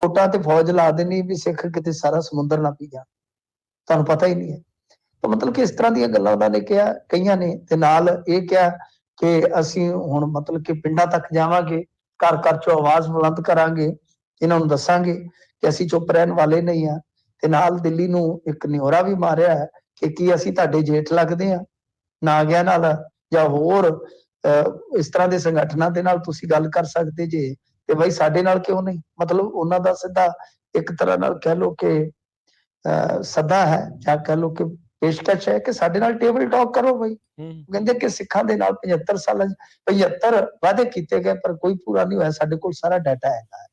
बोटां ते फौज ला देनी भी सिख किते सारा समुंदर ना पी जाण, तुहानूं पता ही नहीं है। तो मतलब कि इस तरह ਦੀਆਂ ਗੱਲਾਂ ਉਹਨਾਂ ਨੇ ਕਿਹਾ ਕਈਆਂ ਨੇ, ਤੇ ਨਾਲ ਇਹ ਕਿਹਾ ਕਿ ਅਸੀਂ ਹੁਣ ਮਤਲਬ ਕਿ ਪਿੰਡਾਂ ਤੱਕ ਜਾਵਾਂਗੇ, ਘਰ ਘਰ ਚੋਂ ਆਵਾਜ਼ ਬੁਲੰਦ ਕਰਾਂਗੇ, ਇਹਨਾਂ ਨੂੰ ਦੱਸਾਂਗੇ ਕਿ ਅਸੀਂ ਚੁੱਪ ਰਹਿਣ ਵਾਲੇ ਨਹੀਂ ਆ। ਤੇ ਨਾਲ ਦਿੱਲੀ ਨੂੰ ਇੱਕ ਨਿਹੋਰਾ ਵੀ ਮਾਰਿਆ ਹੈ ਕਿ ਕੀ ਅਸੀਂ ਤੁਹਾਡੇ ਜੇਠ ਲੱਗਦੇ ਆ, ਨਾਗਿਆਂ ਨਾਲ ਜਾਂ ਹੋਰ ਇਸ ਤਰ੍ਹਾਂ ਦੇ ਸੰਗਠਨਾਂ ਦੇ ਨਾਲ ਤੁਸੀਂ ਗੱਲ ਕਰ ਸਕਦੇ ਜੇ, ਤੇ ਬਈ ਸਾਡੇ ਨਾਲ ਕਿਉਂ ਨਹੀਂ। ਮਤਲਬ ਉਹਨਾਂ ਦਾ ਸਿੱਧਾ ਇੱਕ ਤਰ੍ਹਾਂ ਨਾਲ ਕਹਿ ਲਓ ਕਿ ਸੱਦਾ ਹੈ ਜਾਂ ਕਹਿ ਲਓ ਕਿ ਪੇਸ਼ਕਸ਼ ਹੈ ਕਿ ਸਾਡੇ ਨਾਲ ਟੇਬਲ ਟਾਕ ਕਰੋ ਬਈ। ਕਹਿੰਦੇ ਕਿ ਸਿੱਖਾਂ ਦੇ ਨਾਲ 75 ਸਾਲਾਂ 75 ਵਾਅਦੇ ਕੀਤੇ ਗਏ ਪਰ ਕੋਈ ਪੂਰਾ ਨਹੀਂ ਹੋਇਆ, ਸਾਡੇ ਕੋਲ ਸਾਰਾ ਡਾਟਾ ਹੈਗਾ।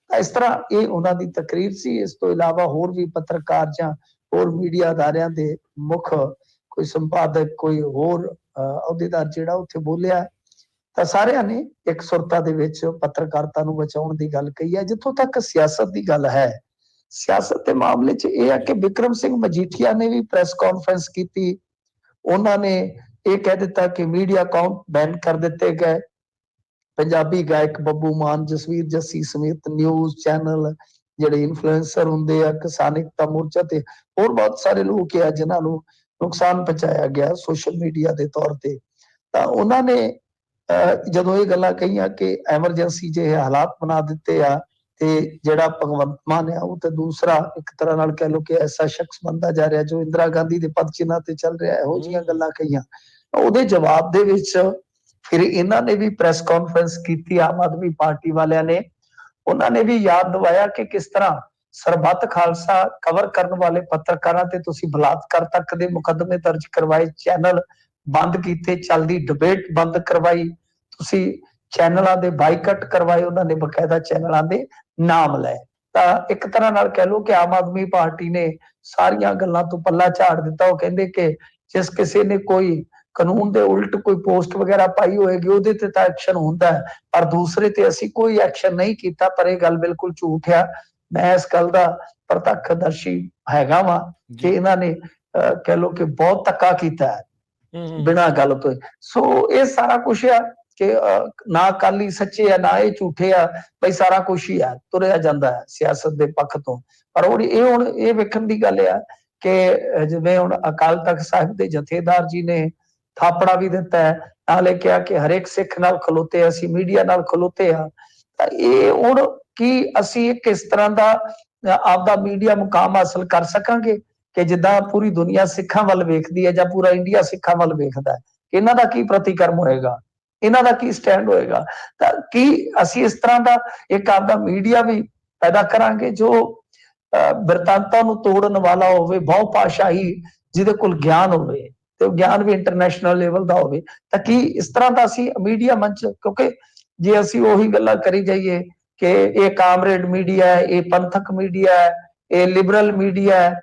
ਤਾਂ ਇਸ ਤਰ੍ਹਾਂ ਇਹ ਉਹਨਾਂ ਦੀ ਤਕਰੀਰ ਸੀ। ਇਸ ਤੋਂ ਇਲਾਵਾ ਹੋਰ ਵੀ ਪੱਤਰਕਾਰ ਜਾਂ ਹੋਰ ਮੀਡੀਆ ਅਦਾਰਿਆਂ ਦੇ ਮੁੱਖ ਕੋਈ ਸੰਪਾਦਕ ਕੋਈ ਹੋਰ ਅਹੁਦੇਦਾਰ ਜਿਹੜਾ ਉੱਥੇ ਬੋਲਿਆ, ਤਾਂ ਸਾਰਿਆਂ ਨੇ ਇੱਕ ਸੁਰਤਾ ਦੇ ਵਿੱਚ ਪੱਤਰਕਾਰਤਾ ਨੂੰ ਬਚਾਉਣ ਦੀ ਗੱਲ ਕਹੀ ਹੈ। ਜਿੱਥੋਂ ਤੱਕ ਸਿਆਸਤ ਦੀ ਗੱਲ ਹੈ, ਸਿਆਸਤ ਦੇ ਮਾਮਲੇ 'ਚ ਇਹ ਹੈ ਕਿ ਬਿਕਰਮ ਸਿੰਘ ਮਜੀਠੀਆ ਨੇ ਵੀ ਪ੍ਰੈਸ ਕਾਨਫਰੰਸ ਕੀਤੀ। ਉਹਨਾਂ ਨੇ ਇਹ ਕਹਿ ਦਿੱਤਾ ਕਿ ਮੀਡੀਆ ਅਕਾਊਂਟ ਬੈਨ ਕਰ ਦਿੱਤੇ ਗਏ। ਪੰਜਾਬੀ ਗਾਇਕ ਬੱਬੂ ਮਾਨ, ਜਸਵੀਰ ਜੱਸੀ ਸਮੇਤ ਨਿਊਜ਼ ਚੈਨਲ ਜਿਹੜੇ ਇਨਫਲੂਐਂਸਰ ਹੁੰਦੇ ਆ, ਕਿਸਾਨ ਏਕਤਾ ਮੋਰਚਾ ਤੇ ਹੋਰ ਬਹੁਤ ਸਾਰੇ ਲੋਕ ਆ ਜਿਨ੍ਹਾਂ ਨੂੰ ਨੁਕਸਾਨ ਪਹੁੰਚਾਇਆ ਗਿਆ ਸੋਸ਼ਲ ਮੀਡੀਆ ਦੇ ਤੌਰ ਤੇ। ਤਾਂ ਉਹਨਾਂ ਨੇ ਜਦੋਂ ਇਹ ਗੱਲਾਂ ਕਹੀਆਂ ਕਿ ਐਮਰਜੈਂਸੀ ਜਿਹੇ ਹਾਲਾਤ ਬਣਾ ਦਿੱਤੇ ਆ, ਤੇ ਜਿਹੜਾ ਭਗਵੰਤ ਮਾਨ ਆ ਉਹ ਤੇ ਦੂਸਰਾ ਇੱਕ ਤਰ੍ਹਾਂ ਨਾਲ ਕਹਿ ਲਓ ਕਿ ਐਸਾ ਸ਼ਖਸ ਬਣਦਾ ਜਾ ਰਿਹਾ ਜੋ ਇੰਦਰਾ ਗਾਂਧੀ ਦੇ ਪਦ ਚਿੰਨ੍ਹਾਂ ਤੇ ਚੱਲ ਰਿਹਾ, ਇਹੋ ਜਿਹੀਆਂ ਗੱਲਾਂ ਕਹੀਆਂ। ਉਹਦੇ ਜਵਾਬ ਦੇ ਵਿੱਚ ਫਿਰ ਇਹਨਾਂ ਨੇ ਵੀ ਪ੍ਰੈਸ ਕਾਨਫਰੰਸ ਕੀਤੀ, ਆਮ ਆਦਮੀ ਪਾਰਟੀ ਵਾਲਿਆਂ ਨੇ। ਉਹਨਾਂ ਨੇ ਵੀ ਯਾਦ ਦਿਵਾਇਆ ਕਿ ਕਿਸ ਤਰ੍ਹਾਂ ਸਰਬੱਤ ਖਾਲਸਾ ਕਵਰ ਕਰਨ ਵਾਲੇ ਪੱਤਰਕਾਰਾਂ ਤੇ ਤੁਸੀਂ ਬਲਾਤਕਾਰ ਤੱਕ ਦੇ ਮੁਕੱਦਮੇ ਦਰਜ ਕਰਵਾਏ, ਚੈਨਲ ਬੰਦ ਕੀਤੇ, ਚੱਲਦੀ ਡਿਬੇਟ ਬੰਦ ਕਰਵਾਈ, ਤੁਸੀਂ ਚੈਨਲਾਂ ਦੇ ਬਾਈਕਾਟ ਕਰਵਾਏ, ਉਹਨਾਂ ਨੇ ਬਕਾਇਦਾ ਚੈਨਲਾਂ ਦੇ ਨਾਮ ਲਏ। ਤਾਂ ਇੱਕ ਤਰ੍ਹਾਂ ਨਾਲ ਕਹਿ ਲਓ ਕਿ ਆਮ ਆਦਮੀ ਪਾਰਟੀ ਨੇ ਸਾਰੀਆਂ ਗੱਲਾਂ ਤੋਂ ਪੱਲਾ ਝਾੜ ਦਿੱਤਾ। ਉਹ ਕਹਿੰਦੇ ਕਿ ਜਿਸ ਕਿਸੇ ਨੇ ਕੋਈ ਕਾਨੂੰਨ ਦੇ ਉਲਟ ਕੋਈ ਪੋਸਟ ਵਗੈਰਾ ਪਾਈ ਹੋਏਗੀ ਉਹਦੇ ਤੇ ਤਾਂ ਐਕਸ਼ਨ ਹੁੰਦਾ ਹੈ, ਪਰ ਦੂਸਰੇ ਤੇ ਅਸੀਂ ਕੋਈ ਐਕਸ਼ਨ ਨਹੀਂ ਕੀਤਾ। ਪਰ ਇਹ ਗੱਲ ਬਿਲਕੁਲ ਝੂਠ ਆ। ਮੈਂ ਇਸ ਗੱਲ ਦਾ ਪ੍ਰਤੱਖਦਰਸ਼ੀ ਹੈਗਾ ਵਾਂ ਕਿ ਇਹਨਾਂ ਨੇ ਕਹਿ ਲਓ ਕਿ ਬਹੁਤ ਧੱਕਾ ਕੀਤਾ ਹੈ ਬਿਨਾਂ ਗੱਲ ਤੋਂ। ਸੋ ਇਹ ਸਾਰਾ ਕੁਛ ਆ ਕਿ ਨਾ ਅਕਾਲੀ ਸੱਚੇ ਆ ਨਾ ਇਹ ਝੂਠੇ ਆ, ਬਈ ਸਾਰਾ ਕੁਛ ਹੀ ਆ, ਤੁਰਿਆ ਜਾਂਦਾ ਹੈ ਸਿਆਸਤ ਦੇ ਪੱਖ ਤੋਂ। ਪਰ ਹੁਣ ਇਹ ਵੇਖਣ ਦੀ ਗੱਲ ਆ ਕਿ ਜਿਵੇਂ ਹੁਣ ਅਕਾਲ ਤਖਤ ਸਾਹਿਬ ਦੇ ਜਥੇਦਾਰ ਜੀ ਨੇ ਥਾਪੜਾ ਵੀ ਦਿੱਤਾ ਹੈ, ਨਾਲੇ ਕਿਹਾ ਕਿ ਹਰੇਕ ਸਿੱਖ ਨਾਲ ਖਲੋਤੇ, ਅਸੀਂ ਮੀਡੀਆ ਨਾਲ ਖਲੋਤੇ ਆ। ਤਾਂ ਇਹ ਹੁਣ ਕੀ ਅਸੀਂ ਕਿਸ ਤਰ੍ਹਾਂ ਦਾ ਆਪਦਾ ਮੀਡੀਆ ਮੁਕਾਮ ਹਾਸਲ ਕਰ ਸਕਾਂਗੇ ਕਿ ਜਿੱਦਾਂ ਪੂਰੀ ਦੁਨੀਆ ਸਿੱਖਾਂ ਵੱਲ ਵੇਖਦੀ ਹੈ ਜਾਂ ਪੂਰਾ ਇੰਡੀਆ ਸਿੱਖਾਂ ਵੱਲ ਵੇਖਦਾ ਹੈ, ਇਹਨਾਂ ਦਾ ਕੀ ਪ੍ਰਤੀਕਰਮ ਹੋਏਗਾ, ਇਹਨਾਂ ਦਾ ਕੀ ਸਟੈਂਡ ਹੋਏਗਾ। ਤਾਂ ਕੀ ਅਸੀਂ ਇਸ ਤਰ੍ਹਾਂ ਦਾ ਇੱਕ ਆਪਦਾ ਮੀਡੀਆ ਵੀ ਪੈਦਾ ਕਰਾਂਗੇ ਜੋ ਬਿਰਤਾਂਤਾਂ ਨੂੰ ਤੋੜਨ ਵਾਲਾ ਹੋਵੇ, ਬਹੁ ਭਾਸ਼ਾਈ, ਜਿਹਦੇ ਕੋਲ ਗਿਆਨ ਹੋਵੇ ਤੇ ਉਹ ਗਿਆਨ ਵੀ ਇੰਟਰਨੈਸ਼ਨਲ ਲੈਵਲ ਦਾ ਹੋਵੇ। ਤਾਂ ਕੀ ਇਸ ਤਰ੍ਹਾਂ ਦਾ ਅਸੀਂ ਮੀਡੀਆ ਮੰਚ, ਕਿਉਂਕਿ ਜੇ ਅਸੀਂ ਉਹੀ ਗੱਲਾਂ ਕਰੀ ਜਾਈਏ ਕਿ ਇਹ ਕਾਮਰੇਡ ਮੀਡੀਆ ਹੈ, ਇਹ ਪੰਥਕ ਮੀਡੀਆ ਹੈ, ਇਹ ਲਿਬਰਲ ਮੀਡੀਆ ਹੈ,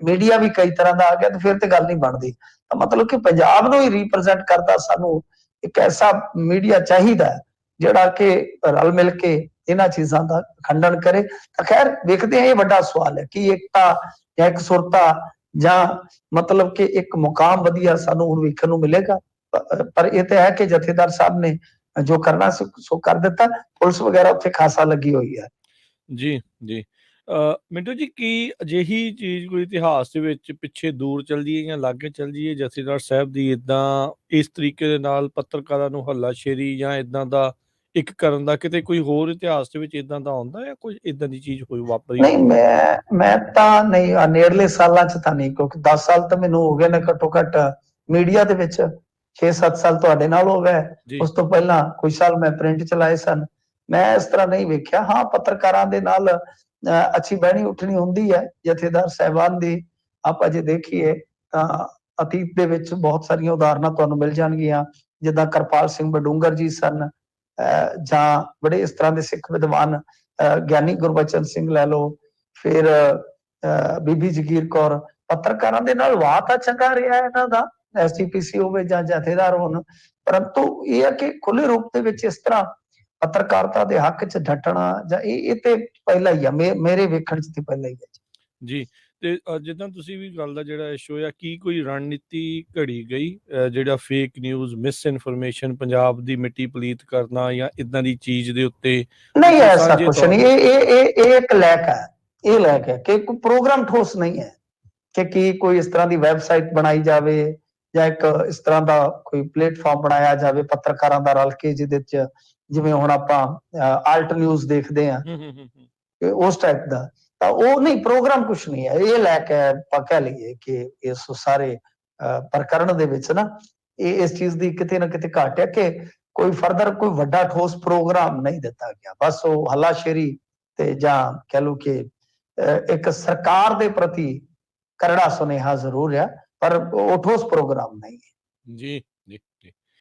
ਮੀਡੀਆ ਵੀ ਕਈ ਤਰ੍ਹਾਂ ਦਾ ਆ ਗਿਆ, ਤੇ ਫਿਰ ਤੇ ਗੱਲ ਨਹੀਂ ਬਣਦੀ। ਤਾਂ ਮਤਲਬ ਕਿ ਪੰਜਾਬ ਨੂੰ ਹੀ ਰਿਪਰੈਜ਼ੈਂਟ ਕਰਦਾ ਸਾਨੂੰ ਇੱਕ ਐਸਾ ਮੀਡੀਆ ਚਾਹੀਦਾ ਜਿਹੜਾ ਕਿ ਰਲ ਮਿਲ ਕੇ ਇਹਨਾਂ ਚੀਜ਼ਾਂ ਦਾ ਖੰਡਨ ਕਰੇ। ਤਾਂ ਖੈਰ ਵੇਖਦੇ ਹਾਂ, ਇਹ ਵੱਡਾ ਸਵਾਲ ਹੈ ਕਿ ਏਕਤਾ ਜਾਂ ਇੱਕ ਸੁਰਤਾ ਜਾਂ ਮਤਲਬ ਕਿ ਇੱਕ ਮੁਕਾਮ ਵਧੀਆ ਸਾਨੂੰ ਹੁਣ ਵੇਖਣ ਨੂੰ ਮਿਲੇਗਾ। ਪਰ ਇਹ ਤਾਂ ਹੈ ਕਿ ਜਥੇਦਾਰ ਸਾਹਿਬ ਨੇ ਜੋ ਕਰਨਾ ਸੋ ਕਰ ਦਿੱਤਾ। ਪੁਲਿਸ ਵਗੈਰਾ ਉੱਥੇ ਖਾਸਾ ਲੱਗੀ ਹੋਈ ਹੈ। ਜੀ ਜੀ ਮਿੰਟੂ ਜੀ, ਕੀ ਅਜਿਹੀ ਚੀਜ਼ ਕੋਈ ਇਤਿਹਾਸ ਦੇ ਵਿੱਚ ਪਿੱਛੇ ਦੂਰ ਚੱਲ ਜਾਈਏ ਜਾਂ ਲਾਗੇ ਚੱਲ ਜਾਈਏ, ਜਥੇਦਾਰ ਸਾਹਿਬ ਦੀ ਇੱਦਾਂ ਇਸ ਤਰੀਕੇ ਦੇ ਨਾਲ ਪੱਤਰਕਾਰਾਂ ਨੂੰ ਹੱਲਾਸ਼ੇਰੀ ਜਾਂ ਇੱਦਾਂ ਦਾ ਇੱਕ ਕਰਨ ਦਾ ਕਿਤੇ ਕੋਈ ਹੋਰ ਇਤਿਹਾਸ ਦੇ ਵਿੱਚ ਇੱਦਾਂ ਦਾ ਆਉਂਦਾ ਜਾਂ ਕੋਈ ਇੱਦਾਂ ਦੀ ਚੀਜ਼ ਹੋਈ ਵਾਪਰੀ? ਨਹੀਂ, ਮੈਂ ਤਾਂ ਨਹੀਂ, ਨੇੜਲੇ ਸਾਲਾਂ 'ਚ ਤਾਂ ਨਹੀਂ, ਕਿਉਂਕਿ 10 ਸਾਲ ਤਾਂ ਮੈਨੂੰ ਹੋ ਗਏ ਨੇ ਘੱਟੋ ਘੱਟ ਮੀਡੀਆ ਦੇ ਵਿੱਚ। 6-7 ਸਾਲ ਤੁਹਾਡੇ ਨਾਲ ਹੋ ਗਏ, ਉਸ ਤੋਂ ਪਹਿਲਾਂ ਕੁਝ ਸਾਲ ਮੈਂ ਪ੍ਰਿੰਟ ਚਲਾਏ ਸਨ। ਮੈਂ ਇਸ ਤਰ੍ਹਾਂ ਨਹੀਂ ਵੇਖਿਆ। ਹਾਂ, ਪੱਤਰਕਾਰਾਂ ਦੇ ਨਾਲ ਅੱਛੀ ਬਹਿਣੀ ਉੱਠਣੀ ਹੁੰਦੀ ਹੈ ਜਥੇਦਾਰ ਸਾਹਿਬਾਨ ਦੀ। ਆਪਾਂ ਜੇ ਦੇਖੀਏ ਤਾਂ ਅਤੀਤ ਦੇ ਵਿੱਚ ਬਹੁਤ ਸਾਰੀਆਂ ਉਦਾਹਰਨਾਂ ਤੁਹਾਨੂੰ ਮਿਲ ਜਾਣਗੀਆਂ, ਜਿੱਦਾਂ ਕਰਪਾਲ ਸਿੰਘ ਬਡੂੰਗਰ ਜੀ ਸਨ, ਜਾਂ ਬੜੇ ਇਸ ਤਰ੍ਹਾਂ ਦੇ ਸਿੱਖ ਵਿਦਵਾਨ, ਗਿਆਨੀ ਗੁਰਬਚਨ ਸਿੰਘ ਲੈ ਲਓ, ਫਿਰ ਬੀਬੀ ਜਗੀਰ ਕੌਰ। ਪੱਤਰਕਾਰਾਂ ਦੇ ਨਾਲ ਵਾਹ ਤਾਂ ਚੰਗਾ ਰਿਹਾ ਇਹਨਾਂ ਦਾ, SGPC ਹੋਵੇ ਜਾਂ ਜਥੇਦਾਰ ਹੋਣ, ਪਰੰਤੂ ਇਹ ਹੈ ਕਿ ਖੁੱਲੇ ਰੂਪ ਦੇ ਵਿੱਚ ਇਸ ਤਰ੍ਹਾਂ ਪੱਤਰਕਾਰਤਾ ਦੇ ਹੱਕ 'ਚ ਡਟਣਾ ਜਾਂ ਇਹ ਤੇ ਪਹਿਲਾਂ ਹੀ ਆ, ਮੇਰੇ ਵੇਖਣ 'ਚ ਤੇ ਪਹਿਲਾਂ ਹੀ ਹੈ ਜੀ। ਤੇ ਜਿੱਦਾਂ ਤੁਸੀਂ ਵੀ ਗੱਲ ਦਾ ਜਿਹੜਾ ਇਸ਼ੂ ਆ, ਕੀ ਕੋਈ ਰਣਨੀਤੀ ਘੜੀ ਗਈ ਜਿਹੜਾ fake news, miss information, Punjab ਦੀ ਮਿੱਟੀ ਪਲੀਤ ਕਰਨਾ ਜਾਂ ਇਦਾਂ ਦੀ ਚੀਜ਼ ਦੇ ਉੱਤੇ नहीं ਕੋਈ ऐसा ਸਾਂਝੇ कुछ ਤੌਰ नहीं, ये एक लैक है, ये लैक है कि कोई प्रोग्राम ठोस नहीं है कि कोई इस तरह की वैबसाइट बनाई जावे ਜਾਂ ਇੱਕ ਇਸ ਤਰ੍ਹਾਂ ਦਾ ਕੋਈ ਪਲੇਟਫਾਰਮ ਬਣਾਇਆ ਜਾਵੇ ਪੱਤਰਕਾਰਾਂ ਦਾ ਰਲ ਕੇ, ਜਿਹਦੇ ਚ ਜਿਵੇਂ ਹੁਣ ਆਪਾਂ ਆਲਟ ਨਿਊਜ਼ ਦੇਖਦੇ ਆ, ਉਸ ਟਾਈਪ ਦਾ। ਤਾਂ ਉਹ ਨਹੀਂ, ਪ੍ਰੋਗਰਾਮ ਕੁਛ ਨਹੀਂ ਹੈ, ਇਹ ਲੈ ਕੇ ਆਪਾਂ ਕਹਿ ਲਈਏ ਕਿ ਇਸ ਸਾਰੇ ਪ੍ਰਕਰਨ ਦੇ ਵਿੱਚ ਨਾ ਇਹ ਇਸ ਚੀਜ਼ ਦੀ ਕਿਤੇ ਨਾ ਕਿਤੇ ਘਾਟ ਹੈ ਕਿ ਕੋਈ ਫਰਦਰ ਕੋਈ ਵੱਡਾ ਠੋਸ ਪ੍ਰੋਗਰਾਮ ਨਹੀਂ ਦਿੱਤਾ ਗਿਆ। ਬਸ ਉਹ ਹੱਲਾਸ਼ੇਰੀ ਤੇ ਜਾਂ ਕਹਿ ਲਓ ਕਿ ਇੱਕ ਸਰਕਾਰ ਦੇ ਪ੍ਰਤੀ ਕਰੜਾ ਸੁਨੇਹਾ ਜ਼ਰੂਰ ਹੈ, ਪਰ ਉਹ ਠੋਸ ਪ੍ਰੋਗਰਾਮ ਨਹੀਂ ਹੈ। ਜੀ।